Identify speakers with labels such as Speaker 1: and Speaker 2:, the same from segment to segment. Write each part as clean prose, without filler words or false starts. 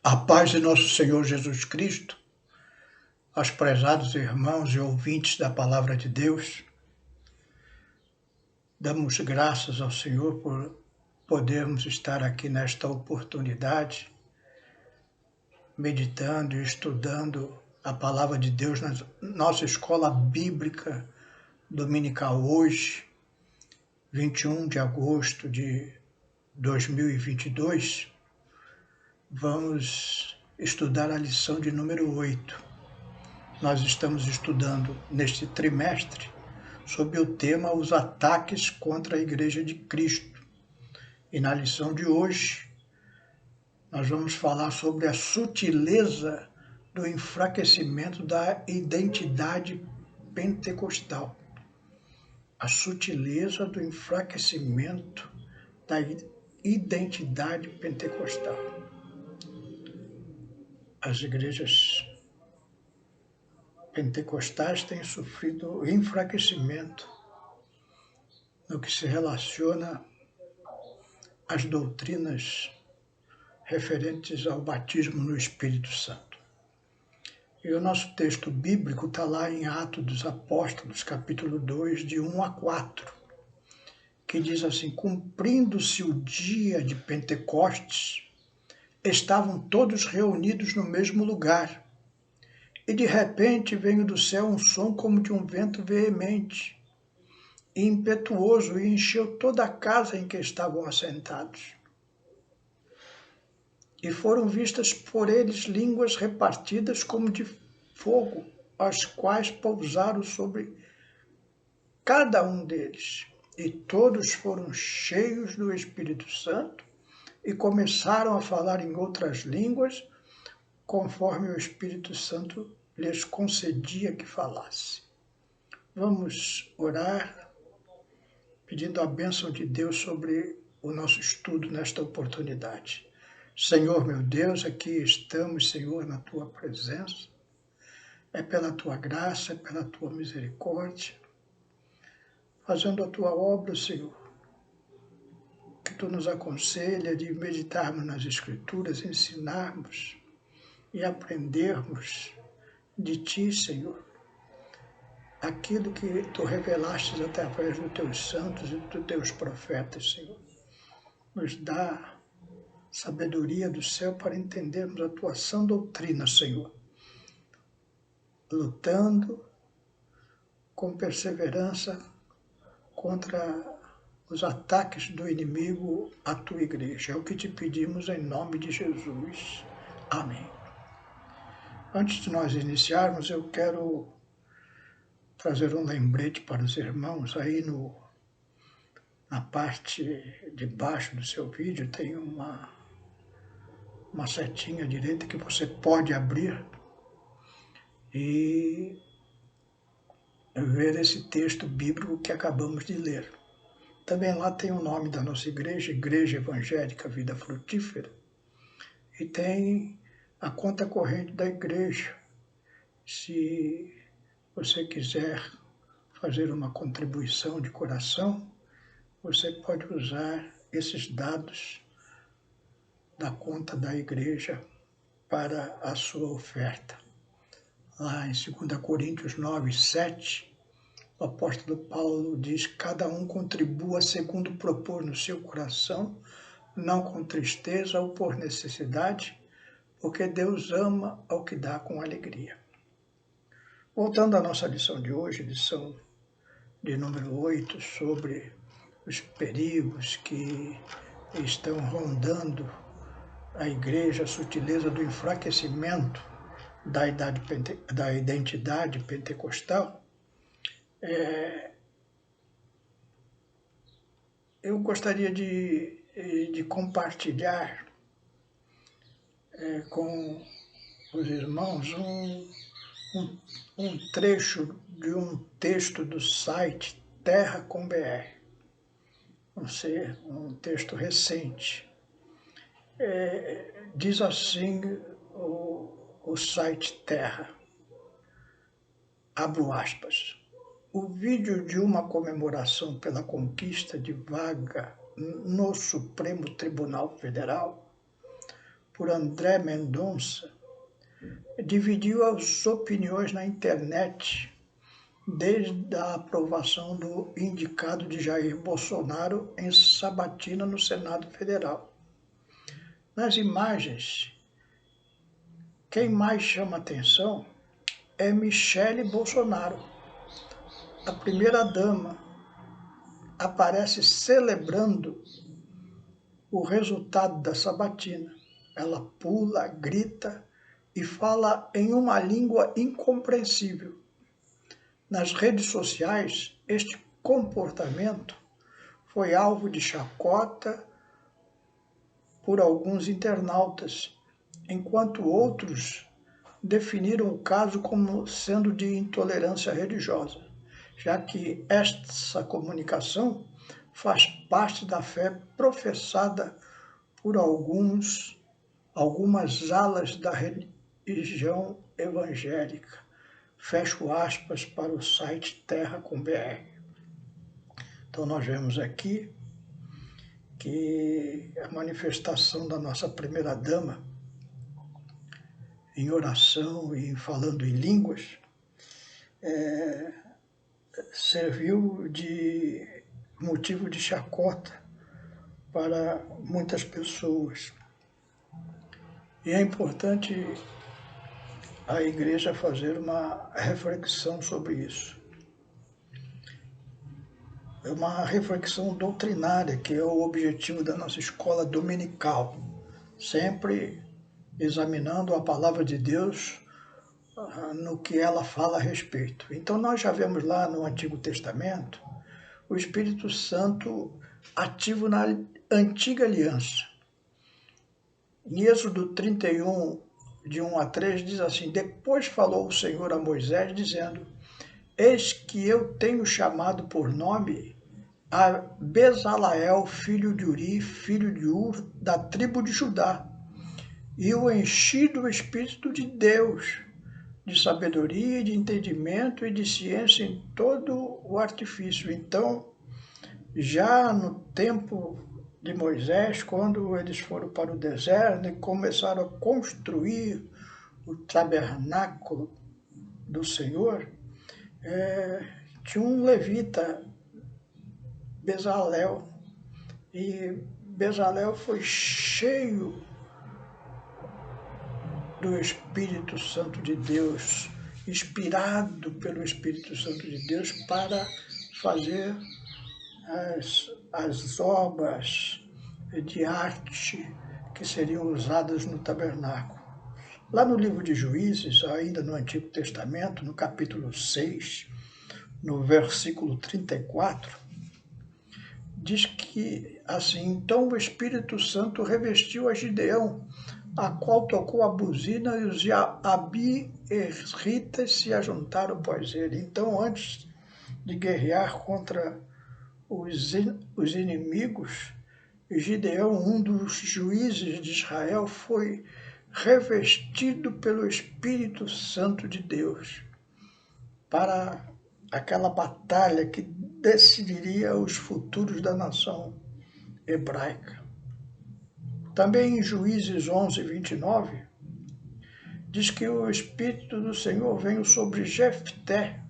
Speaker 1: A paz de nosso Senhor Jesus Cristo, aos prezados irmãos e ouvintes da Palavra de Deus, damos graças ao Senhor por podermos estar aqui nesta oportunidade, meditando e estudando a Palavra de Deus na nossa escola bíblica dominical hoje, 21 de agosto de 2022, vamos estudar a lição de número 8. Nós estamos estudando neste trimestre sobre o tema Os Ataques contra a Igreja de Cristo. E na lição de hoje, nós vamos falar sobre a sutileza do enfraquecimento da identidade pentecostal. A sutileza do enfraquecimento da identidade pentecostal. As igrejas pentecostais têm sofrido enfraquecimento no que se relaciona às doutrinas referentes ao batismo no Espírito Santo. E o nosso texto bíblico está lá em Atos dos Apóstolos, capítulo 2, de 1 a 4, que diz assim: cumprindo-se o dia de Pentecostes, estavam todos reunidos no mesmo lugar. E de repente veio do céu um som como de um vento veemente e impetuoso, e encheu toda a casa em que estavam assentados. E foram vistas por eles línguas repartidas como de fogo, as quais pousaram sobre cada um deles. E todos foram cheios do Espírito Santo e começaram a falar em outras línguas, conforme o Espírito Santo lhes concedia que falasse. Vamos orar, pedindo a bênção de Deus sobre o nosso estudo nesta oportunidade. Senhor meu Deus, aqui estamos, Senhor, na Tua presença. É pela Tua graça, é pela Tua misericórdia, fazendo a Tua obra, Senhor, que Tu nos aconselha de meditarmos nas Escrituras, ensinarmos e aprendermos de Ti, Senhor, aquilo que Tu revelaste através dos Teus santos e dos Teus profetas, Senhor. Nos dá sabedoria do céu para entendermos a Tua sã doutrina, Senhor, lutando com perseverança contra os ataques do inimigo à Tua igreja. É o que Te pedimos em nome de Jesus. Amém. Antes de nós iniciarmos, eu quero trazer um lembrete para os irmãos. Aí na parte de baixo do seu vídeo tem uma setinha direita que você pode abrir e ver esse texto bíblico que acabamos de ler. Também lá tem o nome da nossa igreja, Igreja Evangélica Vida Frutífera, e tem a conta corrente da igreja. Se você quiser fazer uma contribuição de coração, você pode usar esses dados da conta da igreja para a sua oferta. Lá em 2 Coríntios 9, 7, o apóstolo Paulo diz: cada um contribua segundo propor no seu coração, não com tristeza ou por necessidade, porque Deus ama ao que dá com alegria. Voltando à nossa lição de hoje, lição de número 8, sobre os perigos que estão rondando a igreja, a sutileza do enfraquecimento da identidade pentecostal, eu gostaria de compartilhar com os irmãos um trecho de um texto do site Terra com BR, um texto recente. Diz assim o site Terra, abro aspas: o vídeo de uma comemoração pela conquista de vaga no Supremo Tribunal Federal por André Mendonça, dividiu as opiniões na internet desde a aprovação do indicado de Jair Bolsonaro em sabatina no Senado Federal. Nas imagens, quem mais chama atenção é Michele Bolsonaro. A primeira-dama aparece celebrando o resultado da sabatina. Ela pula, grita e fala em uma língua incompreensível. Nas redes sociais, este comportamento foi alvo de chacota por alguns internautas, enquanto outros definiram o caso como sendo de intolerância religiosa, já que essa comunicação faz parte da fé professada por algumas alas da religião evangélica. Fecho aspas para o site Terra com BR. Então nós vemos aqui que a manifestação da nossa primeira-dama em oração e falando em línguas serviu de motivo de chacota para muitas pessoas. E é importante a igreja fazer uma reflexão sobre isso. É uma reflexão doutrinária, que é o objetivo da nossa escola dominical, sempre examinando a palavra de Deus no que ela fala a respeito. Então nós já vemos lá no Antigo Testamento o Espírito Santo ativo na Antiga Aliança. Em Êxodo 31, de 1 a 3, diz assim: Depois falou o Senhor a Moisés, dizendo: Eis que eu tenho chamado por nome a Bezaleel, filho de Uri, filho de Ur, da tribo de Judá, e o enchi do Espírito de Deus, de sabedoria, de entendimento e de ciência em todo o artifício. Então, já no tempo de Moisés, quando eles foram para o deserto e começaram a construir o tabernáculo do Senhor, tinha um levita, Bezaleel, e Bezaleel foi cheio do Espírito Santo de Deus, inspirado pelo Espírito Santo de Deus para fazer as obras de arte que seriam usadas no tabernáculo. Lá no livro de Juízes, ainda no Antigo Testamento, no capítulo 6, no versículo 34, diz que, assim, então o Espírito Santo revestiu a Gideão, a qual tocou a buzina, e os abiezritas se ajuntaram após ele. Então, antes de guerrear contra os inimigos, Gideão, um dos juízes de Israel, foi revestido pelo Espírito Santo de Deus para aquela batalha que decidiria os futuros da nação hebraica. Também em Juízes 11, 29, diz que o Espírito do Senhor veio sobre Jefté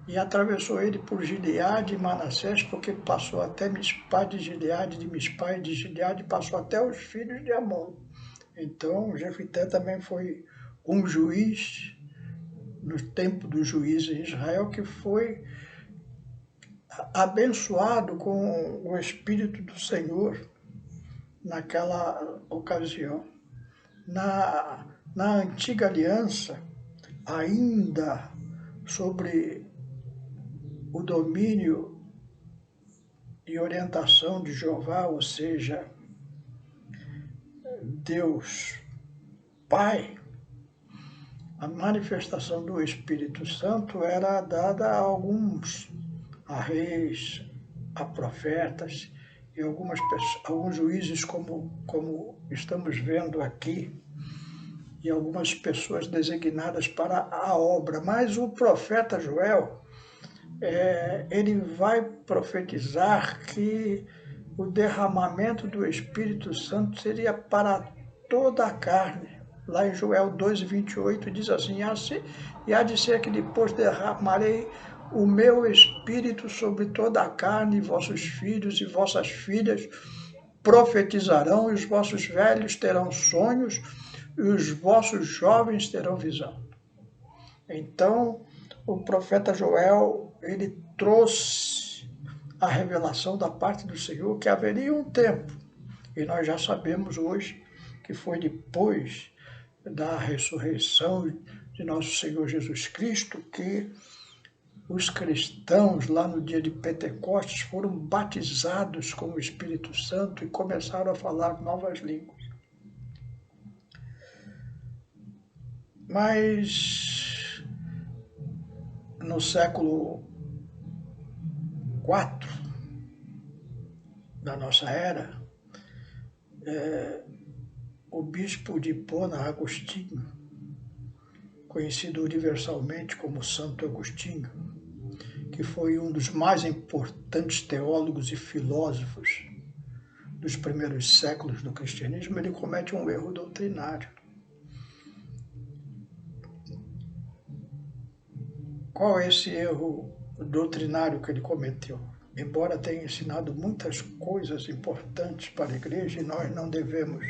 Speaker 1: e atravessou ele por Gileade e Manassés, porque passou até Mispá de Gileade, de Mispá e de Gileade, passou até os filhos de Amon. Então, Jefté também foi um juiz no tempo dos juízes em Israel, que foi abençoado com o Espírito do Senhor naquela ocasião. Na Antiga Aliança, ainda sobre o domínio e orientação de Jeová, ou seja, Deus Pai, a manifestação do Espírito Santo era dada a alguns, a reis, a profetas e alguns juízes, como estamos vendo aqui, e algumas pessoas designadas para a obra. Mas o profeta Joel, ele vai profetizar que o derramamento do Espírito Santo seria para toda a carne. Lá em Joel 2:28 diz assim, e há de ser que depois derramarei o meu espírito sobre toda a carne, e vossos filhos e vossas filhas profetizarão, e os vossos velhos terão sonhos, e os vossos jovens terão visão. Então, o profeta Joel, ele trouxe a revelação da parte do Senhor que haveria um tempo, e nós já sabemos hoje que foi depois da ressurreição de nosso Senhor Jesus Cristo que os cristãos, lá no dia de Pentecostes, foram batizados com o Espírito Santo e começaram a falar novas línguas. Mas no século IV da nossa era, o bispo de Hipona, Agostinho, conhecido universalmente como Santo Agostinho, que foi um dos mais importantes teólogos e filósofos dos primeiros séculos do cristianismo, ele comete um erro doutrinário. Qual é esse erro doutrinário que ele cometeu? Embora tenha ensinado muitas coisas importantes para a igreja, e nós não devemos,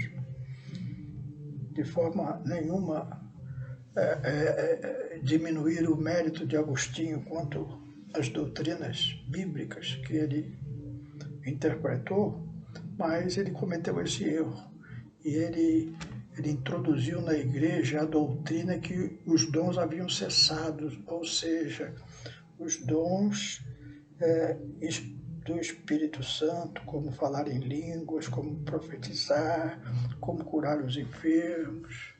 Speaker 1: de forma nenhuma, diminuir o mérito de Agostinho quanto às doutrinas bíblicas que ele interpretou, mas ele cometeu esse erro. E ele introduziu na igreja a doutrina que os dons haviam cessado, ou seja, os dons do Espírito Santo, como falar em línguas, como profetizar, como curar os enfermos,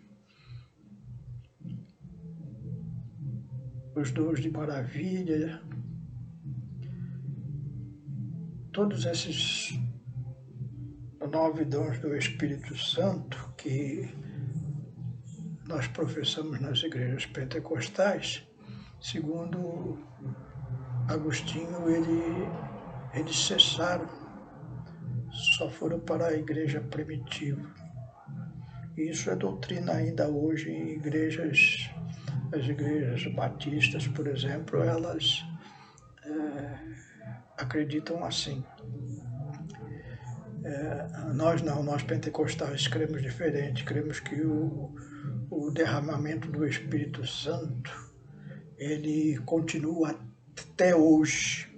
Speaker 1: os dons de maravilha, todos esses 9 dons do Espírito Santo que nós professamos nas igrejas pentecostais, segundo Agostinho, eles cessaram, só foram para a igreja primitiva. E isso é doutrina ainda hoje em igrejas, as igrejas batistas, por exemplo, elas acreditam assim. Nós não, nós pentecostais cremos diferente, cremos que o derramamento do Espírito Santo, ele continua até hoje.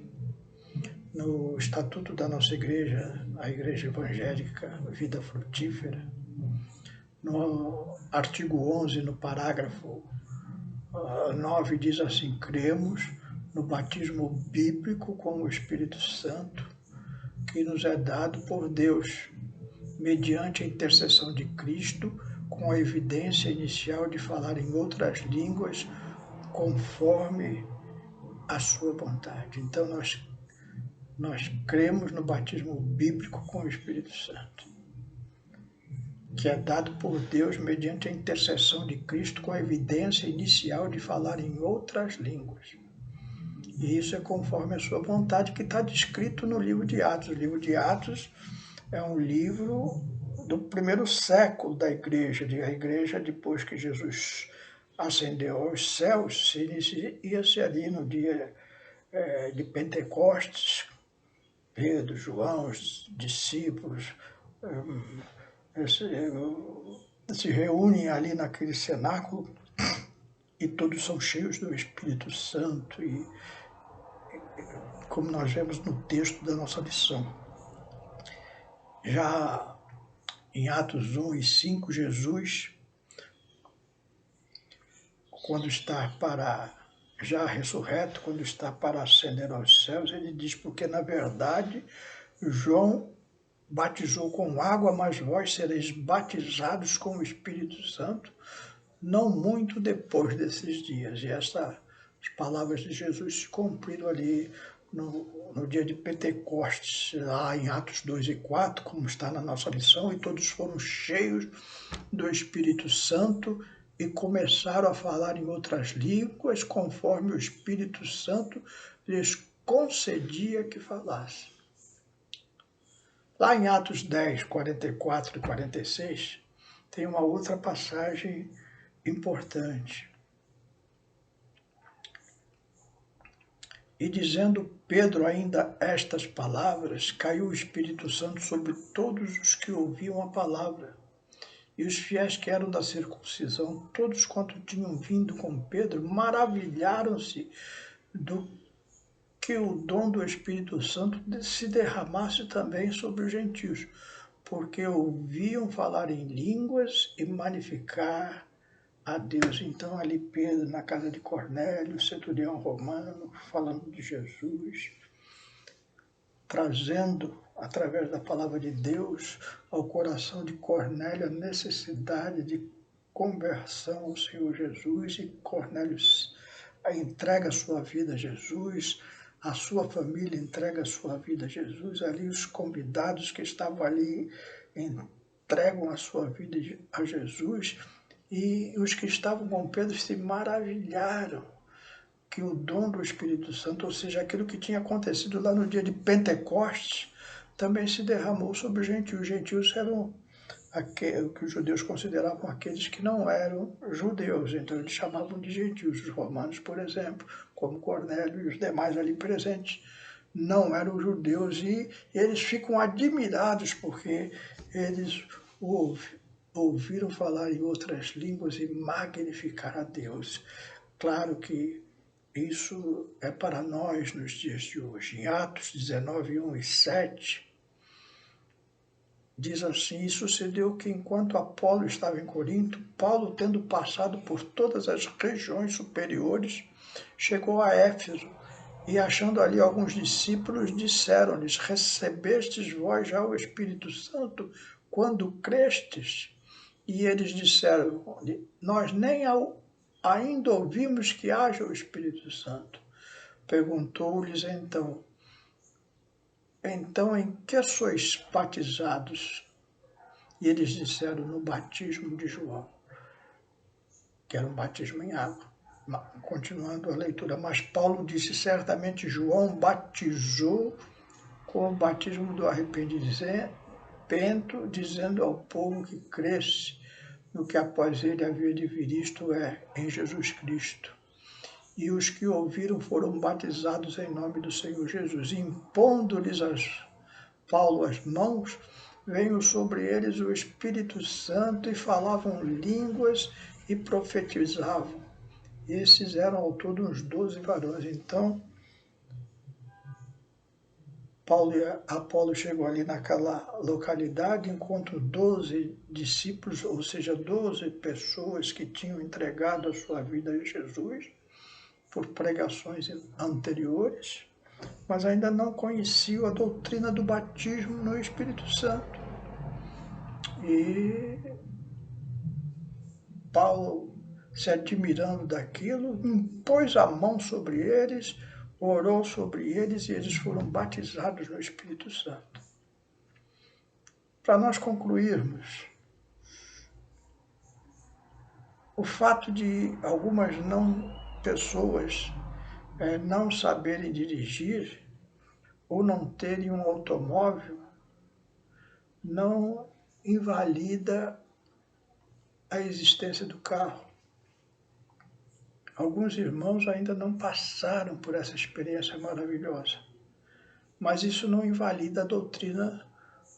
Speaker 1: No estatuto da nossa igreja, a Igreja Evangélica Vida Frutífera, no artigo 11, no parágrafo 9, diz assim: cremos no batismo bíblico com o Espírito Santo, que nos é dado por Deus, mediante a intercessão de Cristo, com a evidência inicial de falar em outras línguas, conforme a sua vontade. Então, nós cremos no batismo bíblico com o Espírito Santo, que é dado por Deus mediante a intercessão de Cristo, com a evidência inicial de falar em outras línguas. E isso é conforme a sua vontade, que está descrito no livro de Atos. O livro de Atos é um livro do primeiro século da igreja. A igreja, depois que Jesus ascendeu aos céus, se inicia-se ali no dia de Pentecostes. Pedro, João, os discípulos se reúnem ali naquele cenáculo e todos são cheios do Espírito Santo, e como nós vemos no texto da nossa lição. Já em Atos 1 e 5, Jesus, quando está já ressurreto, quando está para ascender aos céus, ele diz, porque na verdade João batizou com água, mas vós sereis batizados com o Espírito Santo, não muito depois desses dias. E essas palavras de Jesus se cumpriram ali no dia de Pentecostes, lá em Atos 2 e 4, como está na nossa lição, e todos foram cheios do Espírito Santo e começaram a falar em outras línguas, conforme o Espírito Santo lhes concedia que falassem. Lá em Atos 10, 44 e 46, tem uma outra passagem importante. E dizendo Pedro ainda estas palavras, caiu o Espírito Santo sobre todos os que ouviam a palavra. E os fiéis que eram da circuncisão, todos quanto tinham vindo com Pedro, maravilharam-se do que o dom do Espírito Santo se derramasse também sobre os gentios, porque ouviam falar em línguas e magnificar a Deus. Então, ali Pedro, na casa de Cornélio, centurião romano, falando de Jesus, trazendo, através da palavra de Deus, ao coração de Cornélio a necessidade de conversão ao Senhor Jesus, e Cornélio entrega a sua vida a Jesus, a sua família entrega a sua vida a Jesus, ali os convidados que estavam ali entregam a sua vida a Jesus, e os que estavam com Pedro se maravilharam que o dom do Espírito Santo, ou seja, aquilo que tinha acontecido lá no dia de Pentecostes, também se derramou sobre os gentios. Os gentios eram o que os judeus consideravam aqueles que não eram judeus, então eles chamavam de gentios. Os romanos, por exemplo, como Cornélio e os demais ali presentes, não eram judeus, e eles ficam admirados porque eles ouviram falar em outras línguas e magnificar a Deus. Claro que isso é para nós nos dias de hoje. Em Atos 19, 1 e 7, diz assim: E sucedeu que, enquanto Apolo estava em Corinto, Paulo, tendo passado por todas as regiões superiores, chegou a Éfeso, e achando ali alguns discípulos, disseram-lhes: Recebestes vós já o Espírito Santo quando crestes? E eles disseram: Nós nem ainda ouvimos que haja o Espírito Santo. Perguntou-lhes então, em que sois batizados? E eles disseram: no batismo de João, que era um batismo em água. Continuando a leitura, mas Paulo disse: certamente João batizou com o batismo do arrependimento, dizendo ao povo que cresce no que após ele havia de vir, isto é, em Jesus Cristo. E os que ouviram foram batizados em nome do Senhor Jesus. Impondo-lhes Paulo as mãos, veio sobre eles o Espírito Santo, e falavam línguas e profetizavam. Esses eram ao todo uns 12 varões. Então, Apolo chegou ali naquela localidade, encontrou 12 discípulos, ou seja, 12 pessoas que tinham entregado a sua vida a Jesus por pregações anteriores, mas ainda não conheciam a doutrina do batismo no Espírito Santo. E Paulo, se admirando daquilo, impôs a mão sobre eles, orou sobre eles, e eles foram batizados no Espírito Santo. Para nós concluirmos, o fato de algumas pessoas não saberem dirigir ou não terem um automóvel não invalida a existência do carro. Alguns irmãos ainda não passaram por essa experiência maravilhosa, mas isso não invalida a doutrina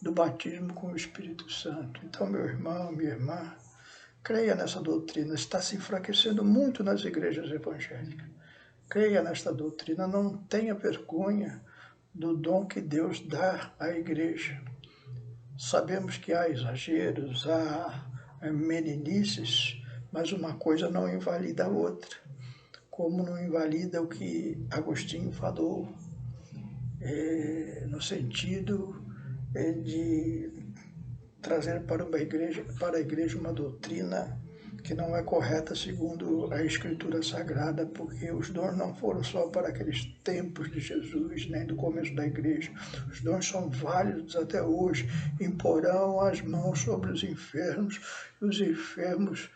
Speaker 1: do batismo com o Espírito Santo. Então, meu irmão, minha irmã, creia nessa doutrina. Está se enfraquecendo muito nas igrejas evangélicas. Creia nesta doutrina, não tenha vergonha do dom que Deus dá à igreja. Sabemos que há exageros, há meninices, mas uma coisa não invalida a outra. Como não invalida o que Agostinho falou, no sentido de trazer para a igreja uma doutrina que não é correta segundo a Escritura Sagrada, porque os dons não foram só para aqueles tempos de Jesus, nem do começo da igreja. Os dons são válidos até hoje. Imporão as mãos sobre os enfermos, e os enfermos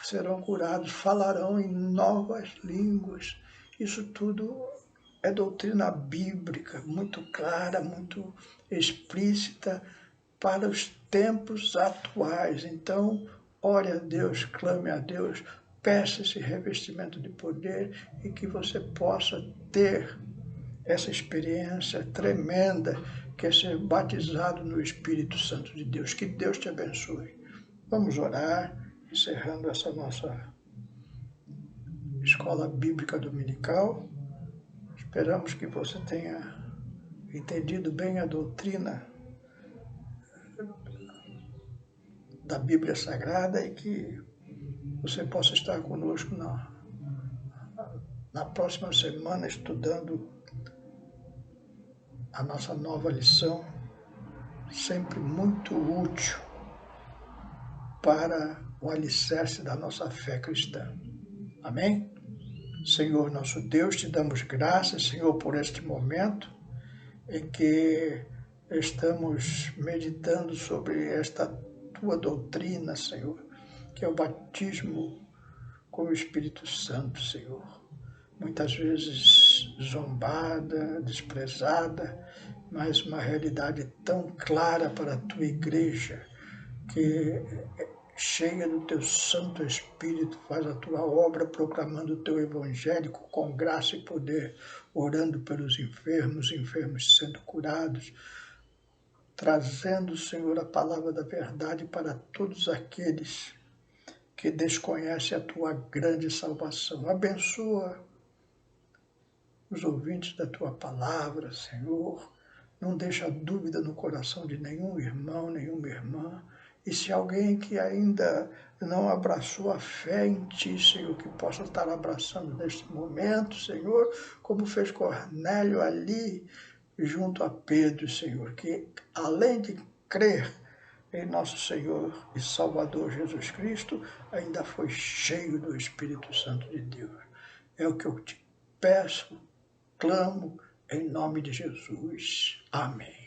Speaker 1: serão curados, falarão em novas línguas. Isso tudo é doutrina bíblica, muito clara, muito explícita para os tempos atuais. Então, ore a Deus, clame a Deus, peça esse revestimento de poder e que você possa ter essa experiência tremenda que é ser batizado no Espírito Santo de Deus. Que Deus te abençoe. Vamos orar, encerrando essa nossa escola bíblica dominical. Esperamos que você tenha entendido bem a doutrina da Bíblia Sagrada e que você possa estar conosco na próxima semana estudando a nossa nova lição, sempre muito útil para o alicerce da nossa fé cristã. Amém? Senhor nosso Deus, te damos graças, Senhor, por este momento em que estamos meditando sobre esta tua doutrina, Senhor, que é o batismo com o Espírito Santo, Senhor. Muitas vezes zombada, desprezada, mas uma realidade tão clara para a tua igreja, que cheia do teu Santo Espírito, faz a tua obra proclamando o teu evangelho com graça e poder, orando pelos enfermos sendo curados, trazendo, Senhor, a palavra da verdade para todos aqueles que desconhecem a tua grande salvação. Abençoa os ouvintes da tua palavra, Senhor. Não deixa dúvida no coração de nenhum irmão, nenhuma irmã. E se alguém que ainda não abraçou a fé em Ti, Senhor, que possa estar abraçando neste momento, Senhor, como fez Cornélio ali junto a Pedro, Senhor, que além de crer em nosso Senhor e Salvador Jesus Cristo, ainda foi cheio do Espírito Santo de Deus. É o que eu te peço, clamo, em nome de Jesus. Amém.